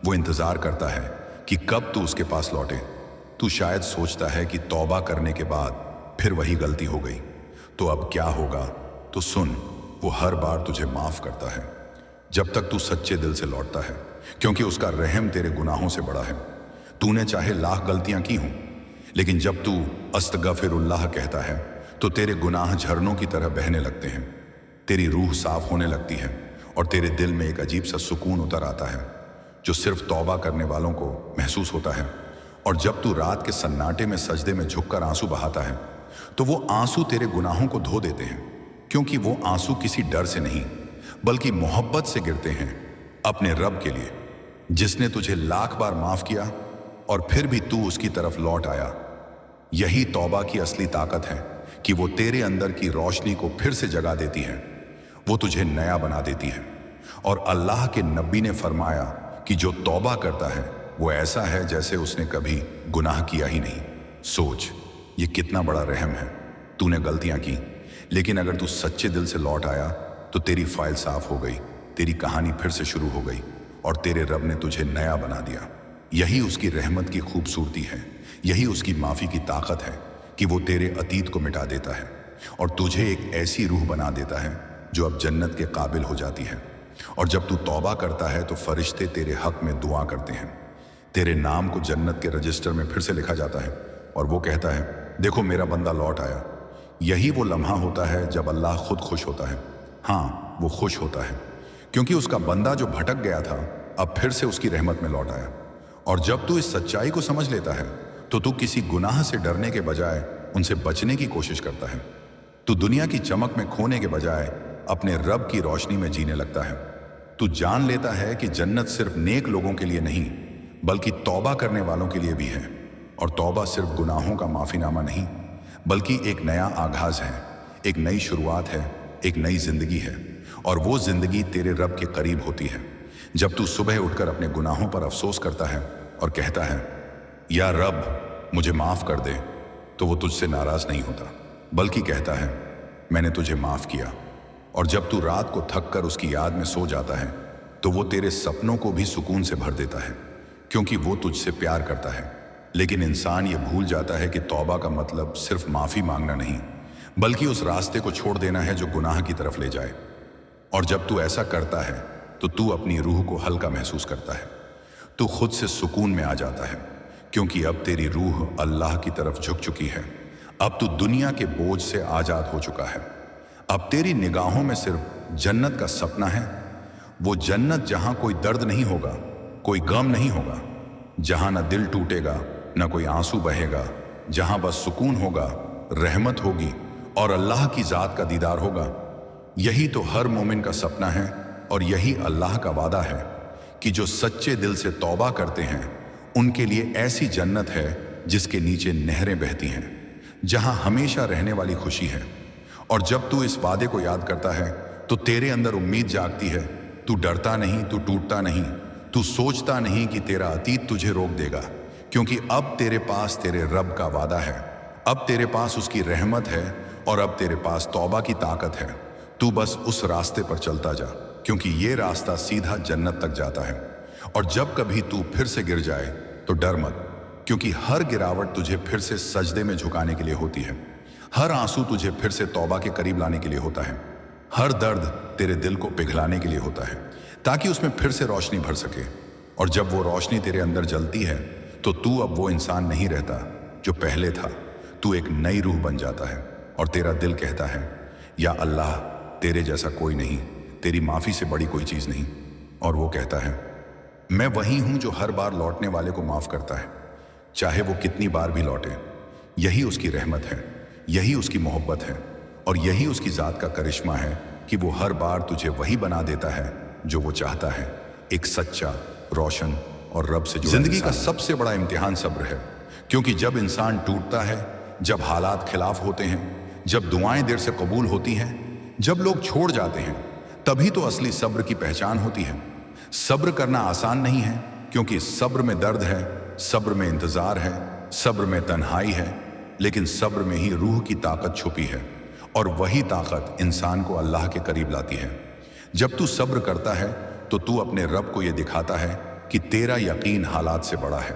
वो इंतजार करता है कि कब तू उसके पास लौटे। तू शायद सोचता है कि तौबा करने के बाद फिर वही गलती हो गई तो अब क्या होगा। तो सुन, वो हर बार तुझे माफ करता है जब तक तू सच्चे दिल से लौटता है, क्योंकि उसका रहम तेरे गुनाहों से बड़ा है। तूने चाहे लाख गलतियां की हों, लेकिन जब तू अस्तगफिरुल्लाह कहता है तो तेरे गुनाह झरनों की तरह बहने लगते हैं। तेरी रूह साफ होने लगती है और तेरे दिल में एक अजीब सा सुकून उतर आता है जो सिर्फ तौबा करने वालों को महसूस होता है। और जब तू रात के सन्नाटे में सजदे में झुककर आंसू बहाता है तो वो आंसू तेरे गुनाहों को धो देते हैं, क्योंकि वो आंसू किसी डर से नहीं बल्कि मोहब्बत से गिरते हैं अपने रब के लिए, जिसने तुझे लाख बार माफ किया और फिर भी तू उसकी तरफ लौट आया। यही तौबा की असली ताकत है कि वो तेरे अंदर की रोशनी को फिर से जगा देती है, वो तुझे नया बना देती है। और अल्लाह के नबी ने फरमाया कि जो तौबा करता है वो ऐसा है जैसे उसने कभी गुनाह किया ही नहीं। सोच, ये कितना बड़ा रहम है। तूने गलतियां की, लेकिन अगर तू सच्चे दिल से लौट आया तो तेरी फाइल साफ हो गई, तेरी कहानी फिर से शुरू हो गई और तेरे रब ने तुझे नया बना दिया। यही उसकी रहमत की खूबसूरती है, यही उसकी माफ़ी की ताकत है कि वो तेरे अतीत को मिटा देता है और तुझे एक ऐसी रूह बना देता है जो अब जन्नत के काबिल हो जाती है। और जब तू तौबा करता है तो फरिश्ते तेरे हक में दुआ करते हैं, तेरे नाम को जन्नत के रजिस्टर में फिर से लिखा जाता है और वो कहता है, देखो मेरा बंदा लौट आया। यही वो लम्हा होता है जब अल्लाह खुद खुश होता है। हाँ, वो खुश होता है क्योंकि उसका बंदा जो भटक गया था अब फिर से उसकी रहमत में लौट आया। और जब तू इस सच्चाई को समझ लेता है तो तू किसी गुनाह से डरने के बजाय उनसे बचने की कोशिश करता है। तू दुनिया की चमक में खोने के बजाय अपने रब की रोशनी में जीने लगता है। तू जान लेता है कि जन्नत सिर्फ नेक लोगों के लिए नहीं बल्कि तौबा करने वालों के लिए भी है। और तौबा सिर्फ गुनाहों का माफीनामा नहीं बल्कि एक नया आगाज है, एक नई शुरुआत है, एक नई जिंदगी है। और वो जिंदगी तेरे रब के करीब होती है जब तू सुबह उठकर अपने गुनाहों पर अफसोस करता है और कहता है, या रब मुझे माफ कर दे, तो वो तुझसे नाराज नहीं होता बल्कि कहता है, मैंने तुझे माफ किया। और जब तू रात को थक कर उसकी याद में सो जाता है तो वो तेरे सपनों को भी सुकून से भर देता है, क्योंकि वो तुझसे प्यार करता है। लेकिन इंसान ये भूल जाता है कि तौबा का मतलब सिर्फ माफी मांगना नहीं बल्कि उस रास्ते को छोड़ देना है जो गुनाह की तरफ ले जाए। और जब तू ऐसा करता है तो तू अपनी रूह को हल्का महसूस करता है, तू खुद से सुकून में आ जाता है, क्योंकि अब तेरी रूह अल्लाह की तरफ झुक चुकी है। अब तू दुनिया के बोझ से आजाद हो चुका है। अब तेरी निगाहों में सिर्फ जन्नत का सपना है, वो जन्नत जहां कोई दर्द नहीं होगा, कोई गम नहीं होगा, जहां ना दिल टूटेगा ना कोई आंसू बहेगा, जहां बस सुकून होगा, रहमत होगी और अल्लाह की जात का दीदार होगा। यही तो हर मोमिन का सपना है और यही अल्लाह का वादा है कि जो सच्चे दिल से तौबा करते हैं उनके लिए ऐसी जन्नत है जिसके नीचे नहरें बहती हैं, जहां हमेशा रहने वाली खुशी है। और जब तू इस वादे को याद करता है तो तेरे अंदर उम्मीद जागती है। तू डरता नहीं, तू टूटता नहीं, तू सोचता नहीं कि तेरा अतीत तुझे रोक देगा, क्योंकि अब तेरे पास तेरे रब का वादा है, अब तेरे पास उसकी रहमत है और अब तेरे पास तौबा की ताकत है। तू बस उस रास्ते पर चलता जा, क्योंकि ये रास्ता सीधा जन्नत तक जाता है। और जब कभी तू फिर से गिर जाए तो डर मत, क्योंकि हर गिरावट तुझे फिर से सजदे में झुकाने के लिए होती है, हर आंसू तुझे फिर से तौबा के करीब लाने के लिए होता है, हर दर्द तेरे दिल को पिघलाने के लिए होता है ताकि उसमें फिर से रोशनी भर सके। और जब वो रोशनी तेरे अंदर जलती है तो तू अब वो इंसान नहीं रहता जो पहले था, तू एक नई रूह बन जाता है और तेरा दिल कहता है, या अल्लाह तेरे जैसा कोई नहीं, तेरी माफ़ी से बड़ी कोई चीज़ नहीं। और वो कहता है, मैं वही हूँ जो हर बार लौटने वाले को माफ़ करता है, चाहे वो कितनी बार भी लौटे। यही उसकी रहमत है, यही उसकी मोहब्बत है और यही उसकी ज़ात का करिश्मा है कि वो हर बार तुझे वही बना देता है जो वो चाहता है, एक सच्चा, रोशन और रब से जुड़ा। जिंदगी का सबसे बड़ा इम्तिहान सब्र है, क्योंकि जब इंसान टूटता है, जब हालात खिलाफ होते हैं, जब दुआएं देर से कबूल होती हैं, जब लोग छोड़ जाते हैं, तभी तो असली सब्र की पहचान होती है। सब्र करना आसान नहीं है, क्योंकि सब्र में दर्द है, सब्र में इंतज़ार है, सब्र में तन्हाई है, लेकिन सब्र में ही रूह की ताकत छुपी है और वही ताकत इंसान को अल्लाह के करीब लाती है। जब तू सब्र करता है तो तू अपने रब को यह दिखाता है कि तेरा यकीन हालात से बड़ा है,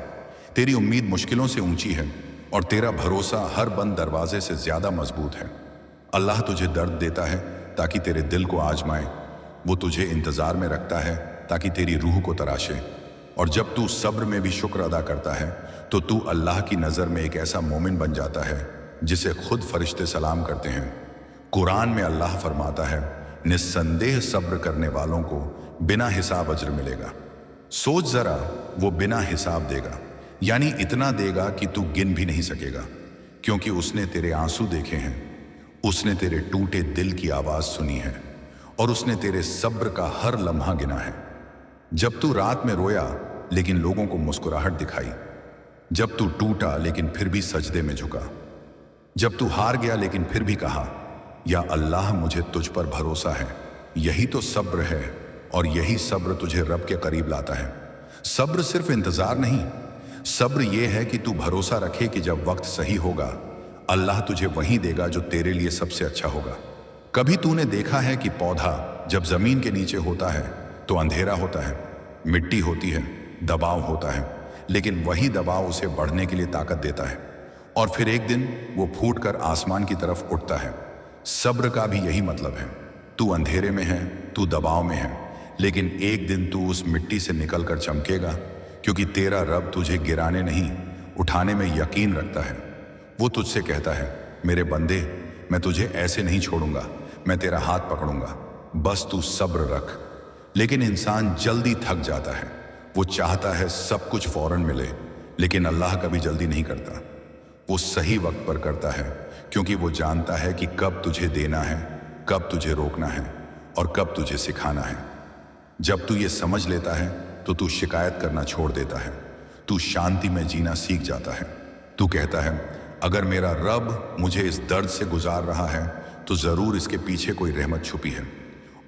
तेरी उम्मीद मुश्किलों से ऊंची है और तेरा भरोसा हर बंद दरवाजे से ज्यादा मजबूत है। अल्लाह तुझे दर्द देता है ताकि तेरे दिल को आजमाए, वो तुझे इंतजार में रखता है ताकि तेरी रूह को तराशे। और जब तू सब्र में भी शुक्र अदा करता है तो तू अल्लाह की नज़र में एक ऐसा मोमिन बन जाता है जिसे खुद फरिश्ते सलाम करते हैं। कुरान में अल्लाह फरमाता है, निस्संदेह सब्र करने वालों को बिना हिसाब अज्र मिलेगा। सोच जरा, वो बिना हिसाब देगा, यानी इतना देगा कि तू गिन भी नहीं सकेगा, क्योंकि उसने तेरे आंसू देखे हैं, उसने तेरे टूटे दिल की आवाज सुनी है और उसने तेरे सब्र का हर लम्हा गिना है। जब तू रात में रोया लेकिन लोगों को मुस्कुराहट दिखाई, जब तू टूटा लेकिन फिर भी सजदे में झुका, जब तू हार गया लेकिन फिर भी कहा, या अल्लाह मुझे तुझ पर भरोसा है, यही तो सब्र है और यही सब्र तुझे रब के करीब लाता है। सब्र सिर्फ इंतजार नहीं, सब्र यह है कि तू भरोसा रखे कि जब वक्त सही होगा अल्लाह तुझे वही देगा जो तेरे लिए सबसे अच्छा होगा। कभी तूने देखा है कि पौधा जब जमीन के नीचे होता है तो अंधेरा होता है, मिट्टी होती है, दबाव होता है, लेकिन वही दबाव उसे बढ़ने के लिए ताकत देता है और फिर एक दिन वो फूट कर आसमान की तरफ उठता है। सब्र का भी यही मतलब है, तू अंधेरे में है, तू दबाव में है, लेकिन एक दिन तू उस मिट्टी से निकलकर चमकेगा, क्योंकि तेरा रब तुझे गिराने नहीं उठाने में यकीन रखता है। वो तुझसे कहता है, मेरे बंदे, मैं तुझे ऐसे नहीं छोड़ूंगा, मैं तेरा हाथ पकड़ूंगा, बस तू सब्र रख। लेकिन इंसान जल्दी थक जाता है, वो चाहता है सब कुछ फौरन मिले, लेकिन अल्लाह कभी जल्दी नहीं करता, वो सही वक्त पर करता है, क्योंकि वो जानता है कि कब तुझे देना है, कब तुझे रोकना है और कब तुझे सिखाना है। जब तू ये समझ लेता है तो तू शिकायत करना छोड़ देता है, तू शांति में जीना सीख जाता है। तू कहता है, अगर मेरा रब मुझे इस दर्द से गुजार रहा है तो जरूर इसके पीछे कोई रहमत छुपी है।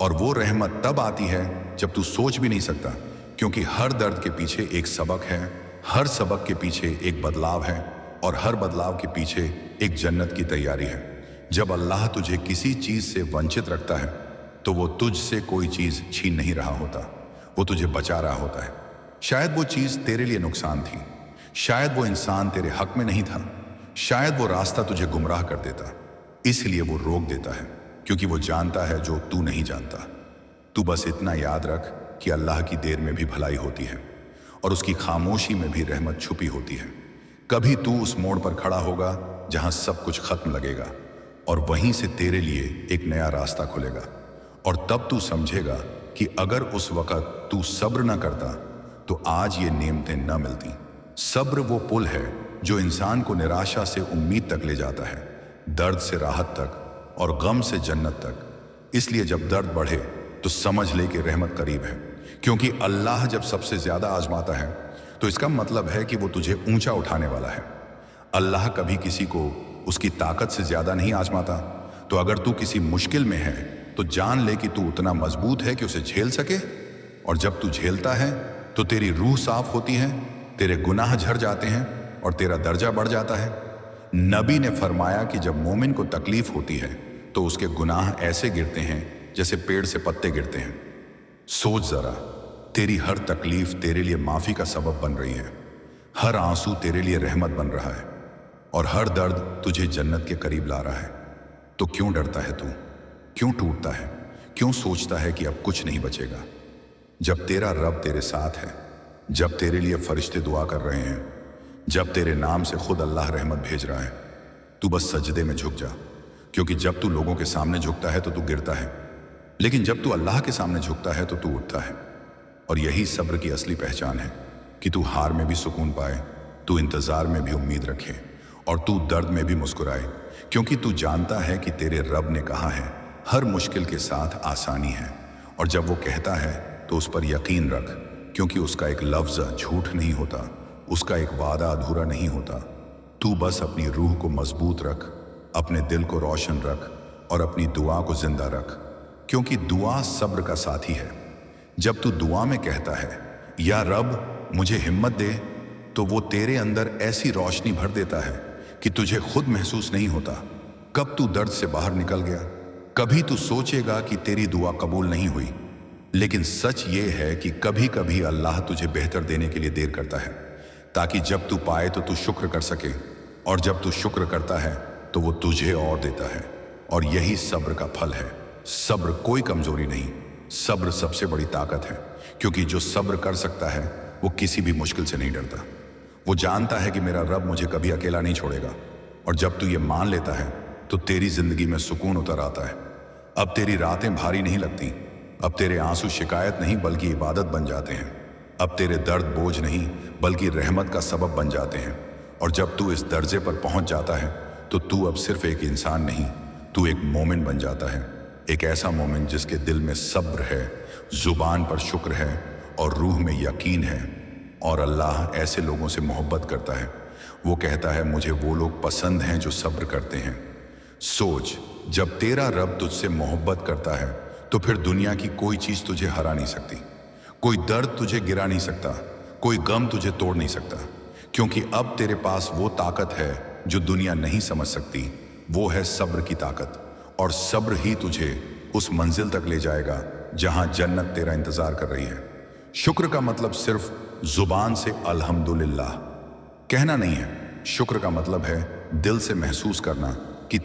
और वो रहमत तब आती है जब तू सोच भी नहीं सकता, क्योंकि हर दर्द के पीछे एक सबक है, हर सबक के पीछे एक बदलाव है और हर बदलाव के पीछे एक जन्नत की तैयारी है। जब अल्लाह तुझे किसी चीज से वंचित रखता है तो वो तुझसे कोई चीज छीन नहीं रहा होता, वो तुझे बचा रहा होता है। शायद वो चीज तेरे लिए नुकसान थी, शायद वो इंसान तेरे हक में नहीं था, शायद वो रास्ता तुझे गुमराह कर देता, इसलिए वो रोक देता है, क्योंकि वो जानता है जो तू नहीं जानता। तू बस इतना याद रख कि अल्लाह की देर में भी भलाई होती है और उसकी खामोशी में भी रहमत छुपी होती है। कभी तू उस मोड़ पर खड़ा होगा जहां सब कुछ खत्म लगेगा और वहीं से तेरे लिए एक नया रास्ता खुलेगा, और तब तू समझेगा कि अगर उस वक्त तू सब्र न करता तो आज ये नेमतें न मिलती। सब्र वो पुल है जो इंसान को निराशा से उम्मीद तक ले जाता है, दर्द से राहत तक और गम से जन्नत तक। इसलिए जब दर्द बढ़े तो समझ ले कि रहमत करीब है, क्योंकि अल्लाह जब सबसे ज्यादा आजमाता है तो इसका मतलब है कि वो तुझे ऊंचा उठाने वाला है। अल्लाह कभी किसी को उसकी ताकत से ज्यादा नहीं आजमाता। तो अगर तू किसी मुश्किल में है तो जान ले कि तू उतना मजबूत है कि उसे झेल सके, और जब तू झेलता है तो तेरी रूह साफ होती है, तेरे गुनाह झड़ जाते हैं और तेरा दर्जा बढ़ जाता है। नबी ने फरमाया कि जब मोमिन को तकलीफ होती है तो उसके गुनाह ऐसे गिरते हैं जैसे पेड़ से पत्ते गिरते हैं। सोच जरा, तेरी हर तकलीफ तेरे लिए माफी का सबब बन रही है, हर आंसू तेरे लिए रहमत बन रहा है और हर दर्द तुझे जन्नत के करीब ला रहा है। तो क्यों डरता है तू? क्यों टूटता है? क्यों सोचता है कि अब कुछ नहीं बचेगा? जब तेरा रब तेरे साथ है, जब तेरे लिए फरिश्ते दुआ कर रहे हैं, जब तेरे नाम से खुद अल्लाह रहमत भेज रहा है, तू बस सजदे में झुक जा, क्योंकि जब तू लोगों के सामने झुकता है तो तू गिरता है, लेकिन जब तू अल्लाह के सामने झुकता है तो तू उठता है। और यही सब्र की असली पहचान है कि तू हार में भी सुकून पाए, तू इंतजार में भी उम्मीद रखे और तू दर्द में भी मुस्कुराए, क्योंकि तू जानता है कि तेरे रब ने कहा है, हर मुश्किल के साथ आसानी है। और जब वो कहता है तो उस पर यकीन रख, क्योंकि उसका एक लफ्ज़ झूठ नहीं होता, उसका एक वादा अधूरा नहीं होता। तू बस अपनी रूह को मजबूत रख, अपने दिल को रोशन रख और अपनी दुआ को जिंदा रख, क्योंकि दुआ सब्र का साथी है। जब तू दुआ में कहता है, या रब मुझे हिम्मत दे, तो वो तेरे अंदर ऐसी रोशनी भर देता है कि तुझे खुद महसूस नहीं होता कब तू दर्द से बाहर निकल गया, कभी तू सोचेगा कि तेरी दुआ कबूल नहीं हुई, लेकिन सच ये है कि कभी कभी अल्लाह तुझे बेहतर देने के लिए देर करता है, ताकि जब तू पाए तो तू शुक्र कर सके, और जब तू शुक्र करता है तो वो तुझे और देता है। और यही सब्र का फल है। सब्र कोई कमजोरी नहीं, सब्र सबसे बड़ी ताकत है, क्योंकि जो सब्र कर सकता है वो किसी भी मुश्किल से नहीं डरता। वो जानता है कि मेरा रब मुझे कभी अकेला नहीं छोड़ेगा। और जब तू ये मान लेता है तो तेरी जिंदगी में सुकून उतर आता है। अब तेरी रातें भारी नहीं लगती, अब तेरे आंसू शिकायत नहीं बल्कि इबादत बन जाते हैं। अब तेरे दर्द बोझ नहीं बल्कि रहमत का सबब बन जाते हैं। और जब तू इस दर्जे पर पहुंच जाता है तो तू अब सिर्फ एक इंसान नहीं, तू एक मोमिन बन जाता है। एक ऐसा मोमिन जिसके दिल में सब्र है, जुबान पर शुक्र है और रूह में यकीन है। और अल्लाह ऐसे लोगों से मोहब्बत करता है। वो कहता है मुझे वो लोग पसंद हैं जो सब्र करते हैं। सोच, जब तेरा रब तुझसे मोहब्बत करता है तो फिर दुनिया की कोई चीज तुझे हरा नहीं सकती, कोई दर्द तुझे गिरा नहीं सकता, कोई गम तुझे तोड़ नहीं सकता, क्योंकि अब तेरे पास वो ताकत है जो दुनिया नहीं समझ सकती। वो है सब्र की ताकत। और सब्र ही तुझे उस मंजिल तक ले जाएगा जहां जन्नत तेरा इंतजार कर रही है। शुक्र का मतलब सिर्फ जुबान से अल्हम्दुलिल्लाह कहना नहीं है। शुक्र का मतलब है दिल से महसूस करना कि